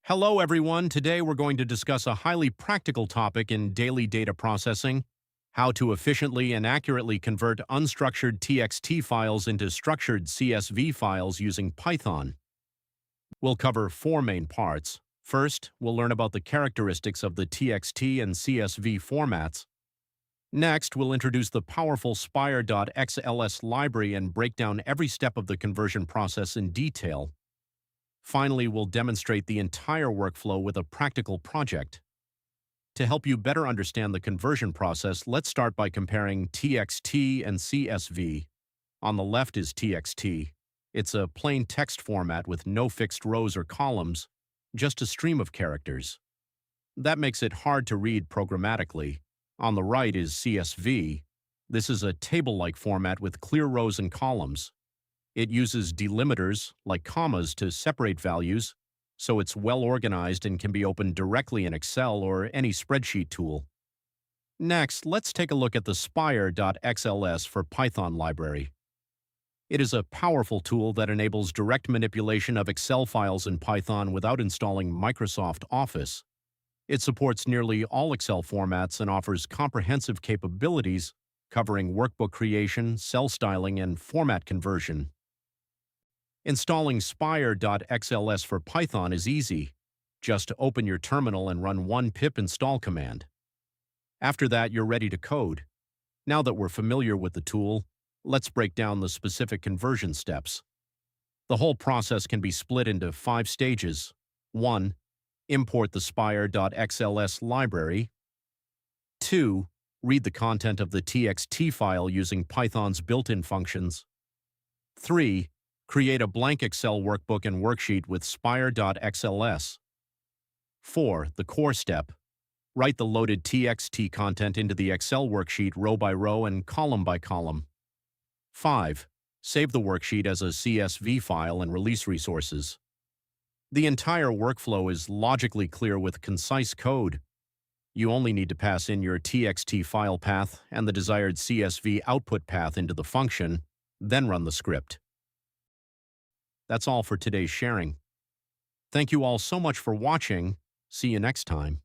Hello, everyone. Today we're going to discuss a highly practical topic in daily data processing: how to efficiently and accurately convert unstructured TXT files into structured CSV files using Python. We'll cover four main parts. First, we'll learn about the characteristics of the TXT and CSV formats. Next, we'll introduce the powerful Spire.XLS library and break down every step of the conversion process in detail. Finally, we'll demonstrate the entire workflow with a practical project. To help you better understand the conversion process, let's start by comparing TXT and CSV. On the left is TXT. It's a plain text format with no fixed rows or columns, just a stream of characters. That makes it hard to read programmatically. On the right is CSV. This is a table-like format with clear rows and columns. It uses delimiters, like commas, to separate values, so it's well organized and can be opened directly in Excel or any spreadsheet tool. Next, let's take a look at the Spire.XLS for Python library. It is a powerful tool that enables direct manipulation of Excel files in Python without installing Microsoft Office. It supports nearly all Excel formats and offers comprehensive capabilities covering workbook creation, cell styling, and format conversion. Installing Spire.XLS for Python is easy. Just open your terminal and run one pip install command. After that, you're ready to code. Now that we're familiar with the tool, let's break down the specific conversion steps. The whole process can be split into 5 stages. 1. Import the Spire.XLS library. 2. Read the content of the TXT file using Python's built-in functions. 3. Create a blank Excel workbook and worksheet with Spire.XLS. 4. The core step. Write the loaded TXT content into the Excel worksheet row by row and column by column. 5. Save the worksheet as a CSV file and release resources. The entire workflow is logically clear with concise code. You only need to pass in your TXT file path and the desired CSV output path into the function, then run the script. That's all for today's sharing. Thank you all so much for watching. See you next time.